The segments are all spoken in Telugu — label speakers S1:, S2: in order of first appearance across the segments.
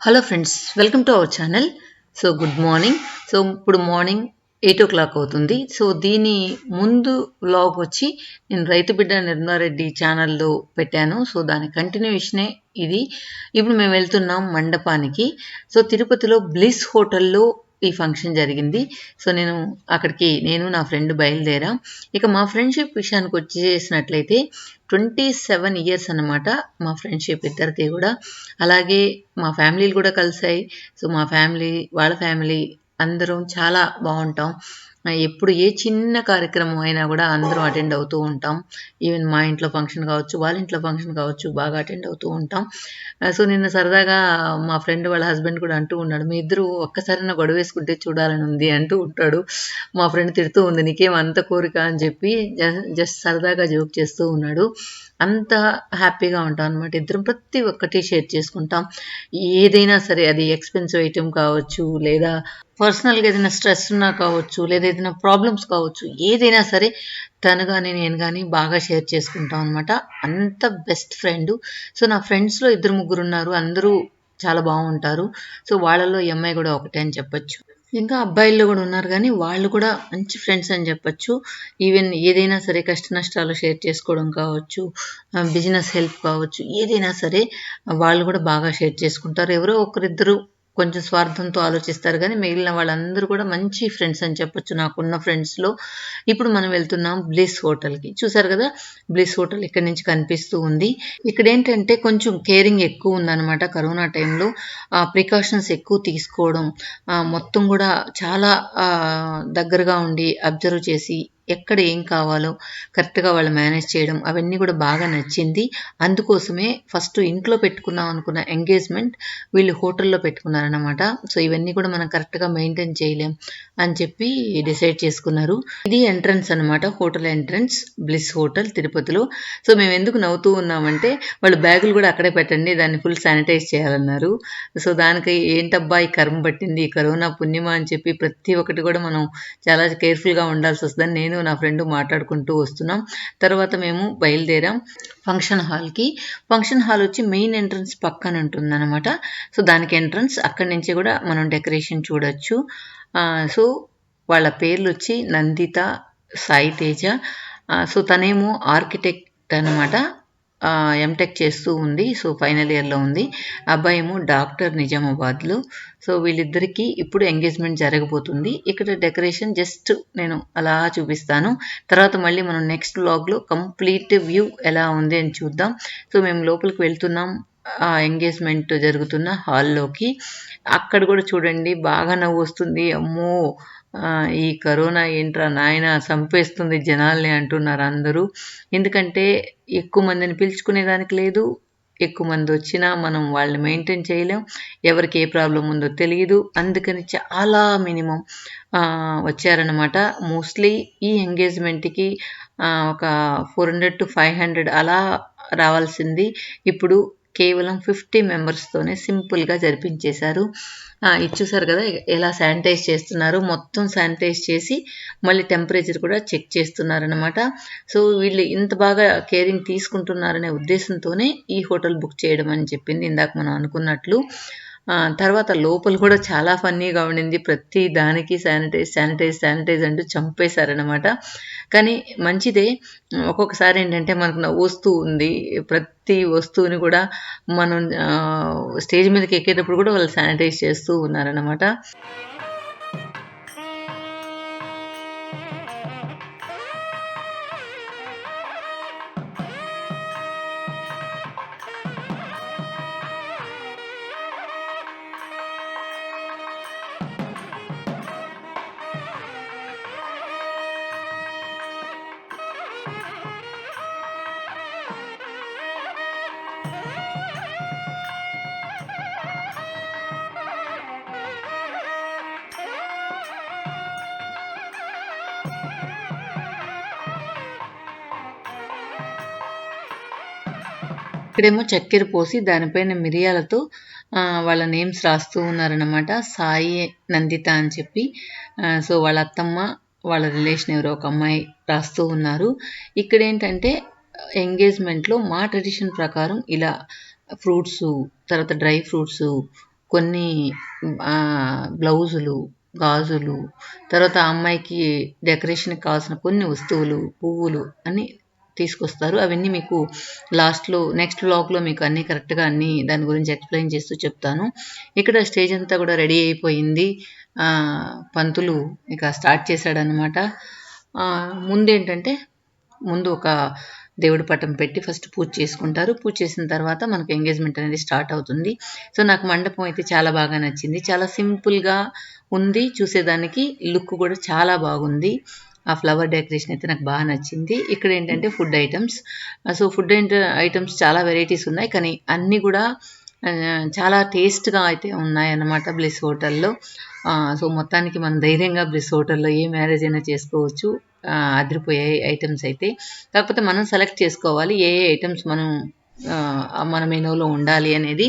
S1: Hello friends, welcome to our channel. So good morning. So ఇప్పుడు మార్నింగ్ 8 o'clock అవుతుంది. సో దీని ముందు వ్లాగ్ వచ్చి నేను రైతు బిడ్డ నిర్మలారెడ్డి ఛానల్లో పెట్టాను. సో దాని కంటిన్యూషనే ఇది. ఇప్పుడు మేము వెళ్తున్నాం మండపానికి. సో తిరుపతిలో బ్లిస్ హోటల్లో ఈ ఫంక్షన్ జరిగింది. సో నేను నా ఫ్రెండ్ బయలుదేరాం. ఇక మా ఫ్రెండ్షిప్ విషయానికి వచ్చేసినట్లయితే 27 years అన్నమాట మా ఫ్రెండ్షిప్ ఇద్దరిది కూడా. అలాగే మా ఫ్యామిలీలు కూడా కలిసాయి. సో మా ఫ్యామిలీ వాళ్ళ ఫ్యామిలీ అందరం చాలా బాగుంటాం. ఎప్పుడు ఏ చిన్న కార్యక్రమం అయినా కూడా అందరం అటెండ్ అవుతూ ఉంటాం. ఈవెన్ మా ఇంట్లో ఫంక్షన్ కావచ్చు, వాళ్ళ ఇంట్లో ఫంక్షన్ కావచ్చు, బాగా అటెండ్ అవుతూ ఉంటాం. సో నిన్న సరదాగా మా ఫ్రెండ్ వాళ్ళ హస్బెండ్ కూడా అంటూ ఉన్నాడు, మీ ఇద్దరు ఒక్కసారైనా గొడవ వేసుకుంటే చూడాలని ఉంది అంటూ ఉంటాడు. మా ఫ్రెండ్ తిడుతూ ఉంది, నీకేం అంత కోరిక అని చెప్పి జస్ట్ సరదాగా జోక్ చేస్తూ ఉన్నాడు. అంత హ్యాపీగా ఉంటాం అనమాట. ఇద్దరం ప్రతి ఒక్కటి షేర్ చేసుకుంటాం. ఏదైనా సరే, అది ఎక్స్పెన్సివ్ ఐటెం కావచ్చు, లేదా పర్సనల్గా ఏదైనా స్ట్రెస్ ఉన్నా కావచ్చు, లేదా ఏదైనా ప్రాబ్లమ్స్ కావచ్చు, ఏదైనా సరే తను కానీ నేను కానీ బాగా షేర్ చేసుకుంటాం అనమాట. అంత బెస్ట్ ఫ్రెండ్. సో నా ఫ్రెండ్స్లో 2-3 ఉన్నారు, అందరూ చాలా బాగుంటారు. సో వాళ్ళలో ఈ అమ్మాయి కూడా ఒకటే అని చెప్పొచ్చు. ఇంకా అబ్బాయిల్లో కూడా ఉన్నారు, కానీ వాళ్ళు కూడా మంచి ఫ్రెండ్స్ అని చెప్పొచ్చు. ఈవెన్ ఏదైనా సరే కష్ట నష్టాలు షేర్ చేసుకోవడం కావచ్చు, బిజినెస్ హెల్ప్ కావచ్చు, ఏదైనా సరే వాళ్ళు కూడా బాగా షేర్ చేసుకుంటారు. ఎవరో ఒకరిద్దరు కొంచెం స్వార్థంతో ఆలోచిస్తారు, కానీ మిగిలిన వాళ్ళందరూ కూడా మంచి ఫ్రెండ్స్ అని చెప్పొచ్చు నాకున్న ఫ్రెండ్స్లో. ఇప్పుడు మనం వెళ్తున్నాం బ్లిస్ హోటల్కి. చూసారు కదా, బ్లిస్ హోటల్ ఇక్కడ నుంచి కనిపిస్తూ ఉంది. ఇక్కడ ఏంటంటే కొంచెం కేరింగ్ ఎక్కువ ఉందన్నమాట. కరోనా టైంలో ప్రికాషన్స్ ఎక్కువ తీసుకోవడం, మొత్తం కూడా చాలా దగ్గరగా ఉండి అబ్జర్వ్ చేసి ఎక్కడ ఏం కావాలో కరెక్ట్గా వాళ్ళు మేనేజ్ చేయడం, అవన్నీ కూడా బాగా నచ్చింది. అందుకోసమే ఫస్ట్ ఇంట్లో పెట్టుకుందాం అనుకున్న ఎంగేజ్మెంట్ వీళ్ళు హోటల్లో పెట్టుకున్నారనమాట. సో ఇవన్నీ కూడా మనం కరెక్ట్గా మెయింటైన్ చేయలేం అని చెప్పి డిసైడ్ చేసుకున్నారు. ఇది ఎంట్రన్స్ అనమాట, హోటల్ ఎంట్రన్స్, బ్లిస్ హోటల్ తిరుపతిలో. సో మేము ఎందుకు నవ్వుతూ ఉన్నామంటే, వాళ్ళు బ్యాగులు కూడా అక్కడే పెట్టండి, దాన్ని ఫుల్ శానిటైజ్ చేయాలన్నారు. సో దానికి ఏంటబ్బా ఈ కర్మ పట్టింది, ఈ కరోనా పుణ్యమా అని చెప్పి ప్రతి ఒక్కటి కూడా మనం చాలా కేర్ఫుల్గా ఉండాల్సి వస్తుందని నేను నా ఫ్రెండ్ మాట్లాడుకుంటూ వస్తున్నాం. తర్వాత మేము బయలుదేరాం ఫంక్షన్ హాల్కి. ఫంక్షన్ హాల్ వచ్చి మెయిన్ ఎంట్రన్స్ పక్కన ఉంటుందన్నమాట. సో దానికి ఎంట్రన్స్ అక్కడి నుంచి కూడా మనం డెకరేషన్ చూడొచ్చు. సో వాళ్ళ పేర్లు వచ్చి నందిత, సాయి తేజ. సో తనేమో ఆర్కిటెక్ట్ అనమాట, ఎంటెక్ చేస్తూ ఉంది. సో ఫైనల్ ఇయర్లో ఉంది. అబ్బాయి ఏమో డాక్టర్ నిజామాబాద్లో. సో వీళ్ళిద్దరికీ ఇప్పుడు ఎంగేజ్మెంట్ జరగబోతుంది. ఇక్కడ డెకరేషన్ జస్ట్ నేను అలా చూపిస్తాను. తర్వాత మళ్ళీ మనం నెక్స్ట్ వ్లాగ్లో కంప్లీట్ వ్యూ ఎలా ఉంది అని చూద్దాం. సో మేము లోపలికి వెళ్తున్నాం ఎంగేజ్మెంట్ జరుగుతున్న హాల్లోకి. అక్కడ కూడా చూడండి బాగా నవ్వు వస్తుంది. అమ్మో ఈ కరోనా ఏంట్రా నాయన చంపేస్తుంది జనాల్ని అంటున్నారు అందరూ. ఎందుకంటే ఎక్కువ మందిని పిలుచుకునేదానికి లేదు, ఎక్కువ మంది వచ్చినా మనం వాళ్ళని మెయింటైన్ చేయలేం, ఎవరికి ఏ ప్రాబ్లం ఉందో తెలియదు. అందుకని చాలా మినిమం వచ్చారనమాట. మోస్ట్లీ ఈ ఎంగేజ్మెంట్కి ఒక 400 to 500 అలా రావాల్సింది. ఇప్పుడు కేవలం 50 మెంబర్స్తోనే సింపుల్గా జరిపించేశారు. ఇది చూసారు కదా ఎలా శానిటైజ్ చేస్తున్నారు. మొత్తం శానిటైజ్ చేసి మళ్ళీ టెంపరేచర్ కూడా చెక్ చేస్తున్నారనమాట. సో వీళ్ళు ఇంత బాగా కేరింగ్ తీసుకుంటున్నారనే ఉద్దేశంతోనే ఈ హోటల్ బుక్ చేయడం అని చెప్పింది ఇందాక మనం అనుకున్నట్లు. తర్వాత లోపల కూడా చాలా ఫన్నీగా ఉండింది. ప్రతి దానికి శానిటైజ్ అంటూ చంపేశారనమాట. కానీ మంచిదే. ఒక్కొక్కసారి ఏంటంటే మనకు నవ్వొస్తూ ఉంది. ప్రతి వస్తువుని కూడా మనం స్టేజ్ మీదకి ఎక్కేటప్పుడు కూడా వాళ్ళు శానిటైజ్ చేస్తూ ఉన్నారనమాట. ఇక్కడేమో చక్కెర పోసి దానిపైన మిరియాలతో వాళ్ళ నేమ్స్ రాస్తూ ఉన్నారనమాట. సాయి, నందిత అని చెప్పి. సో వాళ్ళ అత్తమ్మ, వాళ్ళ రిలేషన్ ఎవరో ఒక అమ్మాయి రాస్తూ ఉన్నారు. ఇక్కడ ఏంటంటే ఎంగేజ్మెంట్లో మా ట్రెడిషన్ ప్రకారం ఇలా ఫ్రూట్స్, తర్వాత డ్రై ఫ్రూట్స్, కొన్ని బ్లౌజులు, గాజులు, తర్వాత ఆ అమ్మాయికి డెకరేషన్‌కి కావాల్సిన కొన్ని వస్తువులు, పువ్వులు అన్నీ తీసుకొస్తారు. అవన్నీ మీకు లాస్ట్‌లో నెక్స్ట్ వ్లాగ్‌లో మీకు అన్నీ కరెక్ట్‌గా అన్నీ దాని గురించి ఎక్స్‌ప్లెయిన్ చేస్తూ చెప్తాను. ఇక్కడ స్టేజ్ అంతా కూడా రెడీ అయిపోయింది. పంతులు ఇక స్టార్ట్ చేశాడనమాట. ముందేంటంటే ముందు ఒక దేవుడి పటం పెట్టి ఫస్ట్ పూజ చేసుకుంటారు. పూజ చేసిన తర్వాత మనకు ఎంగేజ్‌మెంట్ అనేది స్టార్ట్ అవుతుంది. సో, నాకు మండపం అయితే చాలా బాగా నచ్చింది. చాలా సింపుల్‌గా ఉంది. చూసేదానికి లుక్ కూడా చాలా బాగుంది. ఆ ఫ్లవర్ డెకరేషన్ అయితే నాకు బాగా నచ్చింది. ఇక్కడేంటంటే food items. So, food items చాలా వెరైటీస్ ఉన్నాయి. కానీ అన్నీ కూడా చాలా టేస్ట్‌గా అయితే ఉన్నాయన్నమాట బ్లిస్ హోటల్‌లో. సో, మొత్తానికి మనం ధైర్యంగా బ్లిస్ హోటల్‌లో ఏ మ్యారేజ్ అయినా చేసుకోవచ్చు. అదిరిపోయాయి ఐటెమ్స్ అయితే. కాకపోతే మనం సెలెక్ట్ చేసుకోవాలి. ఏ ఏ ఐటెమ్స్ మనం మన మెనూలో ఉండాలి అనేది.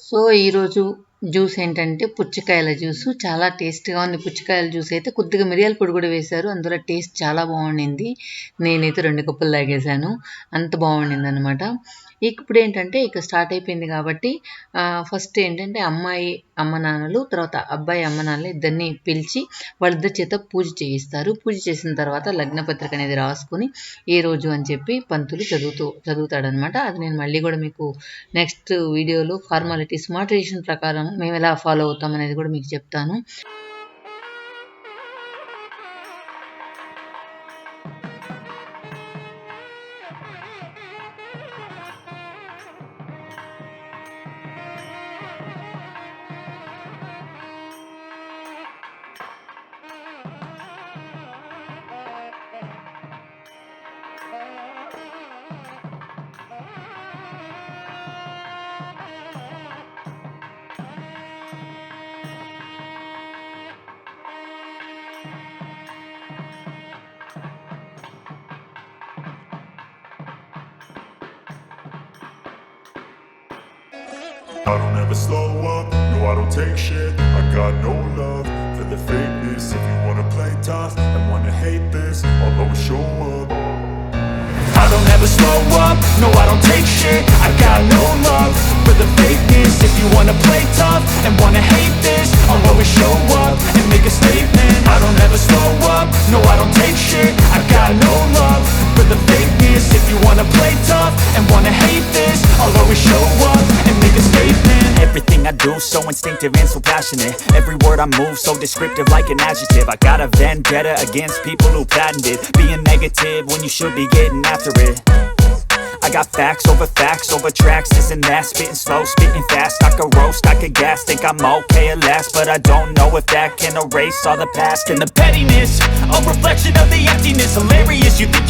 S1: సో, ఈరోజు జ్యూస్ ఏంటంటే పుచ్చకాయల జ్యూసు. చాలా టేస్ట్‌గా ఉంది. పుచ్చకాయల జ్యూస్ అయితే కొద్దిగా మిరియాల పొడి కూడా వేశారు. అందులో టేస్ట్ చాలా బావుండింది. నేనైతే 2 కప్పులు తాగేశాను. అంత బావుండిందనమాట. ఇప్పుడేంటంటే ఇక స్టార్ట్ అయిపోయింది కాబట్టి ఫస్ట్ ఏంటంటే అమ్మాయి అమ్మ నాన్నలు, తర్వాత అబ్బాయి అమ్మ నాన్నలు ఇద్దరిని పిలిచి వాళ్ళిద్దరి చేత పూజ చేయిస్తారు. పూజ చేసిన తర్వాత లగ్న పత్రిక అనేది రాసుకొని ఏ రోజు అని చెప్పి పంతులు చదువుతాడనమాట. అది నేను మళ్ళీ కూడా మీకు నెక్స్ట్ వీడియోలో ఫార్మాలిటీస్ మా ట్రెడిషన్ ప్రకారం మేము ఎలా ఫాలో అవుతాం అనేది కూడా మీకు చెప్తాను.
S2: I don't ever slow up, no I don't take shit. I got no love for the fakeness. If you wanna play tough and wanna hate this, I'll always show up. I don't ever slow up, no I don't take shit. I got no love for the fakeness. If you wanna play tough and wanna hate this, I'll always show up and make a statement. I don't ever slow up, no I don't take shit. I got no love for the fakeness. If you wanna play tough and wanna hate this, I'll always show up and make a statement.
S3: Everything I do so instinctive and so passionate. Every word I move so descriptive like an adjective. I got a vendetta against people who patented being negative when you should be getting after it. I got facts over tracks, this and that. Spitting slow, spitting fast, I could roast, I could gas. Think I'm okay at last, but I don't know if that can erase all the past. And the pettiness, a reflection of the emptiness. Hilarious, you think